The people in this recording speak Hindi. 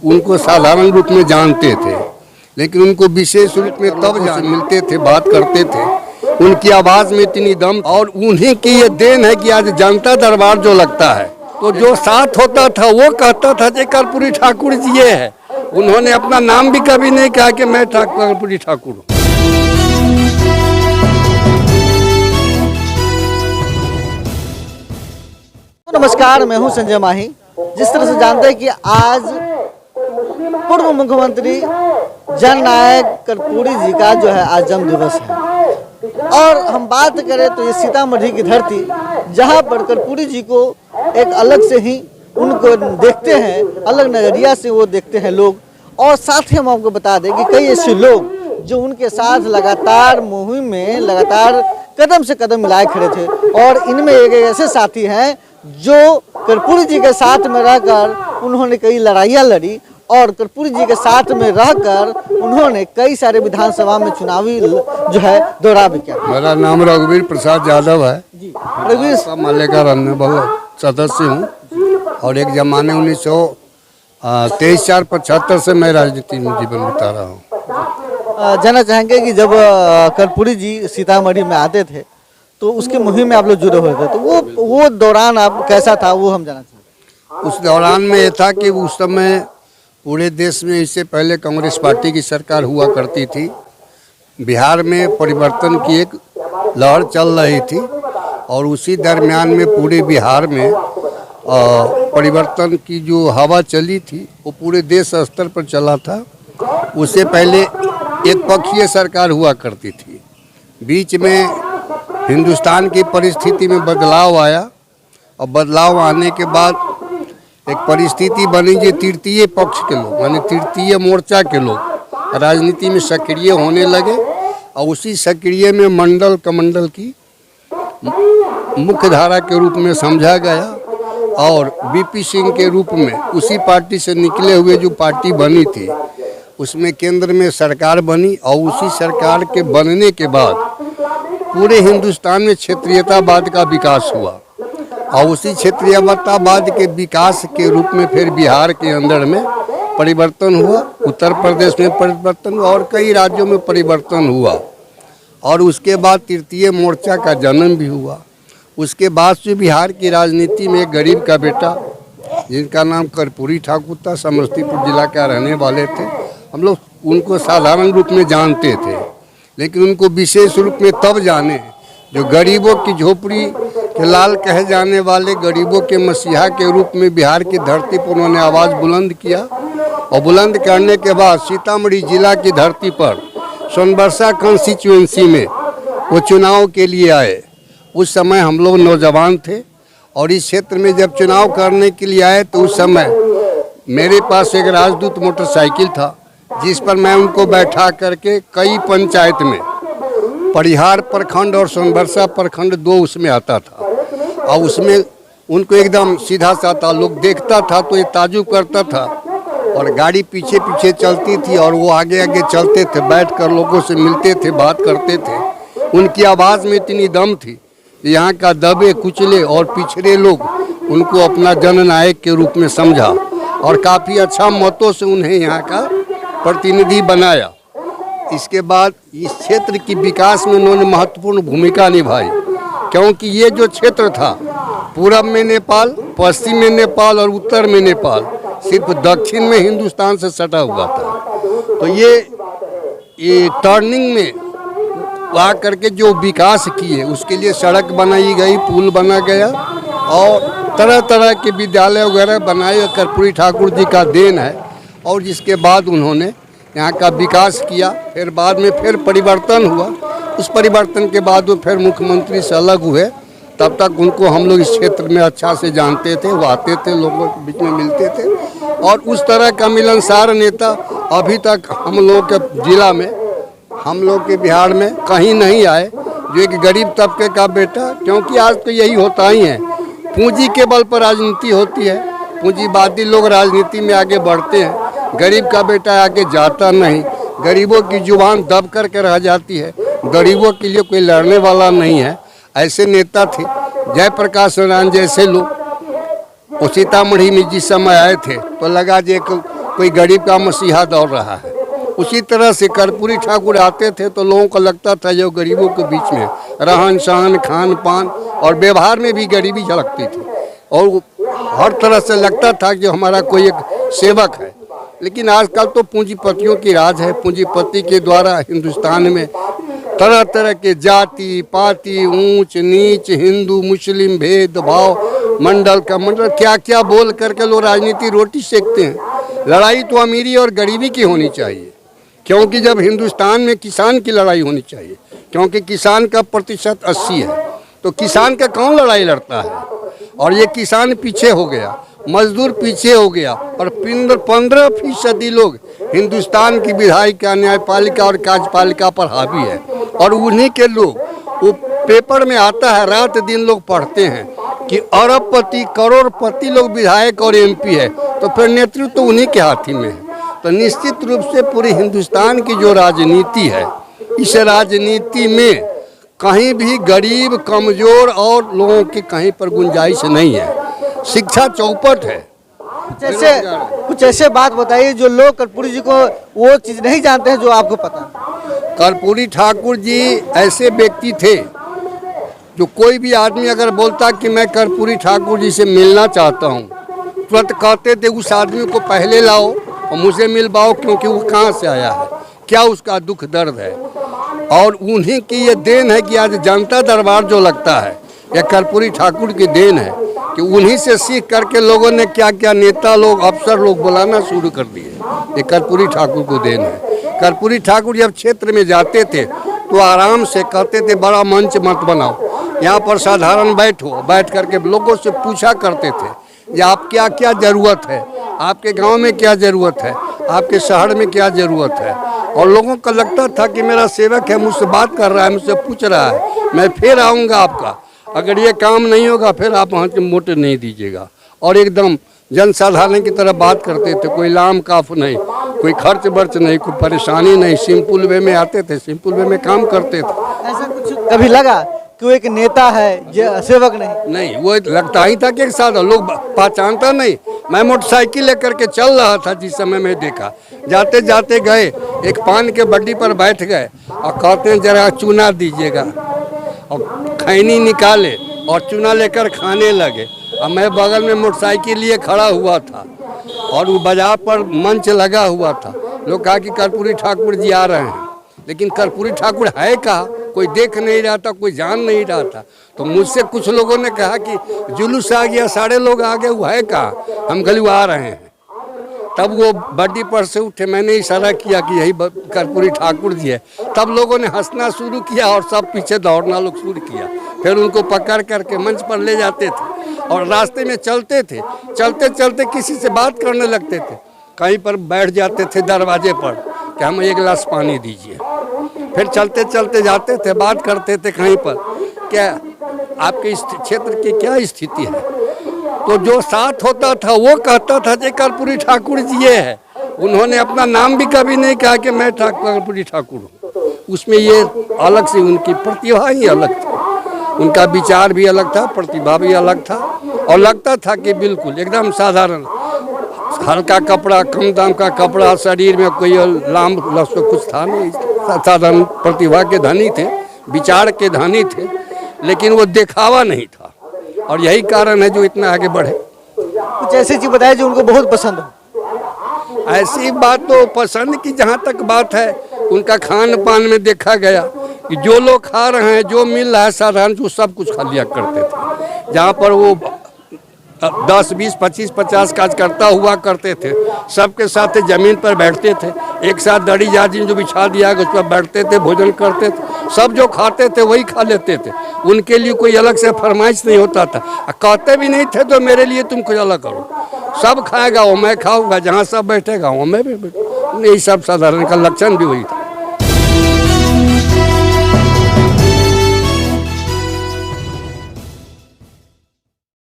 उनको साधारण रूप में जानते थे, लेकिन उनको विशेष रूप में तब मिलते थे, बात करते थे। उनकी आवाज़ में इतनी दम, और उन्हीं की ये देन है कि आज जनता दरबार जो लगता है तो जो साथ होता था वो कहता था कि कर्पूरी ठाकुर जी ये है। उन्होंने अपना नाम भी कभी नहीं कहा कि मैं कर्पूरी ठाकुर हूँ। नमस्कार, मैं हूं संजय माही। जिस तरह से जानते हैं कि आज पूर्व मुख्यमंत्री जननायक कर्पूरी जी का जो है आज जन्म दिवस है, और हम बात करें तो ये सीतामढ़ी की धरती जहां पर कर्पूरी जी को एक अलग से ही उनको देखते हैं, अलग नजरिया से वो देखते हैं लोग। और साथ ही हम आपको बता दें कि कई ऐसे लोग जो उनके साथ लगातार मुहिम में लगातार कदम से कदम मिलाए खड़े थे, और इनमें एक ऐसे साथी हैं जो कर्पूरी जी के साथ में रहकर उन्होंने कई लड़ाइयाँ लड़ी, और कर्पूरी जी के साथ में रहकर उन्होंने कई सारे विधानसभा में चुनावी जो है दौरा भी किया। मेरा नाम रघुवीर प्रसाद यादव है जी, रघुवीर माले का रहने वाला सदस्य हूँ, और एक जमाने 1923-4-75 से मैं राजनीति में जीवन बिता रहा हूँ। जानना चाहेंगे कि जब कर्पूरी जी सीतामढ़ी में आते थे तो उसके मुहिम में आप लोग जुड़े हुए थे, तो वो दौरान आप कैसा था वो हम जानना चाहते हैं। उस दौरान में ये था कि उस समय पूरे देश में इससे पहले कांग्रेस पार्टी की सरकार हुआ करती थी। बिहार में परिवर्तन की एक लहर चल रही थी, और उसी दरमियान में पूरे बिहार में परिवर्तन की जो हवा चली थी वो पूरे देश स्तर पर चला था। उससे पहले एक पक्षीय सरकार हुआ करती थी। बीच में हिंदुस्तान की परिस्थिति में बदलाव आया, और बदलाव आने के बाद एक परिस्थिति बनी जो तृतीय पक्ष के लोग यानी तृतीय मोर्चा के लोग राजनीति में सक्रिय होने लगे, और उसी सक्रिय में मंडल कमंडल की मुख्य धारा के रूप में समझा गया, और बीपी सिंह के रूप में उसी पार्टी से निकले हुए जो पार्टी बनी थी उसमें केंद्र में सरकार बनी, और उसी सरकार के बनने के बाद पूरे हिंदुस्तान में क्षेत्रीयतावाद का विकास हुआ, और उसी क्षेत्रीयतावाद के विकास के रूप में फिर बिहार के अंदर में परिवर्तन हुआ, उत्तर प्रदेश में परिवर्तन हुआ, और कई राज्यों में परिवर्तन हुआ, और उसके बाद तृतीय मोर्चा का जन्म भी हुआ। उसके बाद से बिहार की राजनीति में एक गरीब का बेटा जिनका नाम कर्पूरी ठाकुर था, समस्तीपुर जिला का रहने वाले थे। हम लोग उनको साधारण रूप में जानते थे, लेकिन उनको विशेष रूप में तब जाने जो गरीबों की झोपड़ी के लाल कहे जाने वाले, गरीबों के मसीहा के रूप में बिहार की धरती पर उन्होंने आवाज़ बुलंद किया, और बुलंद करने के बाद सीतामढ़ी जिला की धरती पर सोनबरसा कॉन्स्टिट्यूएंसी में वो चुनाव के लिए आए। उस समय हम लोग नौजवान थे, और इस क्षेत्र में जब चुनाव करने के लिए आए तो उस समय मेरे पास एक राजदूत मोटरसाइकिल था, जिस पर मैं उनको बैठा करके कई पंचायत में परिहार प्रखंड और सोनबरसा प्रखंड दो उसमें आता था, और उसमें उनको एकदम सीधा साधा लोग देखता था तो ये ताजुब करता था, और गाड़ी पीछे पीछे चलती थी और वो आगे आगे चलते थे, बैठकर लोगों से मिलते थे, बात करते थे। उनकी आवाज़ में इतनी दम थी, यहाँ का दबे कुचले और पिछड़े लोग उनको अपना जननायक के रूप में समझा, और काफ़ी अच्छा मतों से उन्हें यहाँ का प्रतिनिधि बनाया। इसके बाद इस क्षेत्र की विकास में उन्होंने महत्वपूर्ण भूमिका निभाई, क्योंकि ये जो क्षेत्र था पूरब में नेपाल, पश्चिम में नेपाल और उत्तर में नेपाल, सिर्फ दक्षिण में हिंदुस्तान से सटा हुआ था। तो ये टर्निंग में आ करके जो विकास किए उसके लिए सड़क बनाई गई, पुल बना गया, और तरह तरह के विद्यालय वगैरह बनाए। कर्पूरी ठाकुर जी का देन है, और जिसके बाद उन्होंने यहाँ का विकास किया। फिर बाद में फिर परिवर्तन हुआ, उस परिवर्तन के बाद वो फिर मुख्यमंत्री से अलग हुए। तब तक उनको हम लोग इस क्षेत्र में अच्छा से जानते थे, वो आते थे, लोगों के बीच में मिलते थे, और उस तरह का मिलनसार नेता अभी तक हम लोग के जिला में, हम लोग के बिहार में कहीं नहीं आए, जो एक गरीब तबके का बेटा। क्योंकि आज तो यही होता ही है, पूंजी के बल पर राजनीति होती है, पूंजीवादी लोग राजनीति में आगे बढ़ते हैं, गरीब का बेटा आगे जाता नहीं, गरीबों की जुबान दब करके रह जाती है, गरीबों के लिए कोई लड़ने वाला नहीं है। ऐसे नेता थे जयप्रकाश नारायण जैसे लोग। वो सीतामढ़ी में जिस समय आए थे तो लगा जो एक कोई गरीब का मसीहा दौड़ रहा है। उसी तरह से कर्पूरी ठाकुर आते थे तो लोगों को लगता था जो गरीबों के बीच में रहन सहन खान पान और व्यवहार में भी गरीबी झलकती थी और हर तरह से लगता था कि हमारा कोई एक सेवक है। लेकिन आजकल तो पूंजीपतियों की राज है। पूंजीपति के द्वारा हिंदुस्तान में तरह तरह के जाति पाति ऊंच नीच हिंदू मुस्लिम भेदभाव मंडल का मंडल क्या क्या बोल करके लोग राजनीति रोटी सेकते हैं। लड़ाई तो अमीरी और गरीबी की होनी चाहिए, क्योंकि जब हिंदुस्तान में किसान की लड़ाई होनी चाहिए, क्योंकि किसान का प्रतिशत 80 है तो किसान का कौन लड़ाई लड़ता है। और ये किसान पीछे हो गया, मजदूर पीछे हो गया और 15% लोग हिंदुस्तान की विधायिका न्यायपालिका और कार्यपालिका पर हावी है। और उन्हीं के लोग वो पेपर में आता है, रात दिन लोग पढ़ते हैं कि अरबपति करोड़पति लोग विधायक और MP है, तो फिर नेतृत्व तो उन्हीं के हाथ ही में है। तो निश्चित रूप से पूरे हिंदुस्तान की जो राजनीति है, इस राजनीति में कहीं भी गरीब कमजोर और लोगों की कहीं पर गुंजाइश नहीं है। शिक्षा चौपट है। कुछ ऐसे बात बताइए जो लोग कर्पूरी जी को वो चीज़ नहीं जानते हैं जो आपको पता है। कर्पूरी ठाकुर जी ऐसे व्यक्ति थे जो कोई भी आदमी अगर बोलता कि मैं कर्पूरी ठाकुर जी से मिलना चाहता हूँ, तुरंत कहते थे उस आदमी को पहले लाओ और मुझे मिलवाओ, क्योंकि वो कहाँ से आया है, क्या उसका दुख दर्द है। और उन्हीं की ये देन है कि आज जनता दरबार जो लगता है यह कर्पूरी ठाकुर की देन है कि उन्हीं से सीख करके लोगों ने क्या क्या नेता लोग अफसर लोग बुलाना शुरू कर दिए। ये कर्पूरी ठाकुर को देन है। कर्पूरी ठाकुर जब क्षेत्र में जाते थे तो आराम से कहते थे बड़ा मंच मत बनाओ, यहाँ पर साधारण बैठो, बैठ करके लोगों से पूछा करते थे कि आप क्या क्या ज़रूरत है, आपके गांव में क्या ज़रूरत है, आपके शहर में क्या ज़रूरत है। और लोगों को लगता था कि मेरा सेवक है, मुझसे बात कर रहा है, मुझसे पूछ रहा है, मैं फिर आऊँगा आपका, अगर ये काम नहीं होगा फिर आप वहाँ के वोट नहीं दीजिएगा। और एकदम जनसाधारण की तरह बात करते थे, कोई लाम काफ नहीं, कोई खर्च बर्च नहीं, कोई परेशानी नहीं, सिंपल वे में आते थे, सिंपल वे में काम करते थे। ऐसा कुछ कभी लगा कि वो एक नेता है जो सेवक नहीं? वो लगता ही था कि एक साथ लोग पहचानता नहीं। मैं मोटरसाइकिल लेकर के चल रहा था, जिस समय मैं देखा, जाते जाते गए एक पान के बड्डी पर बैठ गए और कहते हैं जरा चूना दीजिएगा, और खैनी निकाले और चूना लेकर खाने लगे। और मैं बगल में मोटरसाइकिल लिए खड़ा हुआ था और वो बाजार पर मंच लगा हुआ था। लोग कहा कि कर्पूरी ठाकुर जी आ रहे हैं, लेकिन कर्पूरी ठाकुर है कहाँ, कोई देख नहीं रहा था, कोई जान नहीं रहा था। तो मुझसे कुछ लोगों ने कहा कि जुलूस आ गया, सारे लोग आ गए, वो है कहाँ। हम गली आ रहे हैं। तब वो बड्डी पर से उठे, मैंने इशारा किया कि यही कर्पूरी ठाकुर जी है। तब लोगों ने हंसना शुरू किया और सब पीछे दौड़ना लोग शुरू किया। फिर उनको पकड़ करके मंच पर ले जाते थे और रास्ते में चलते थे, चलते चलते किसी से बात करने लगते थे, कहीं पर बैठ जाते थे दरवाजे पर कि हमें एक गिलास पानी दीजिए। फिर चलते चलते जाते थे, बात करते थे कहीं पर, क्या आपके इस क्षेत्र की क्या स्थिति है। तो जो साथ होता था वो कहता था कि कर्पूरी ठाकुर जी ये है। उन्होंने अपना नाम भी कभी नहीं कहा कि मैं कर्पूरी ठाकुर हूँ। उसमें ये अलग से उनकी प्रतिभा ही अलग थी, उनका विचार भी अलग था, प्रतिभा भी अलग था। और लगता था कि बिल्कुल एकदम साधारण, हल्का कपड़ा, कम दाम का कपड़ा, शरीर में कोई लाम लस्सो कुछ था नहीं। साधारण प्रतिभा के धनी थे, विचार के धनी थे, लेकिन वो दिखावा नहीं था। और यही कारण है जो इतना आगे बढ़े। कुछ ऐसी चीज बताइए जो उनको बहुत पसंद हो। ऐसी बात तो पसंद की जहाँ तक बात है, उनका खान पान में देखा गया कि जो लोग खा रहे हैं, जो मिल रहा है साधारण, जो सब कुछ खा लिया करते थे। जहाँ पर वो 10, 20, 25, 50 कार्यकर्ता हुआ करते थे, सबके साथ जमीन पर बैठते थे, एक साथ दड़ी जाजिम जो बिछा दिया उस पर बैठते थे, भोजन करते थे, सब जो खाते थे वही खा लेते थे। उनके लिए कोई अलग से फरमाइश नहीं होता था। कहते भी नहीं थे तो मेरे लिए तुम कुछ अलग करो, सब खाएगा वो मैं खाऊंगा, जहाँ सब बैठेगा वो मैं भी। यही सब साधारण का लक्षण भी वही था।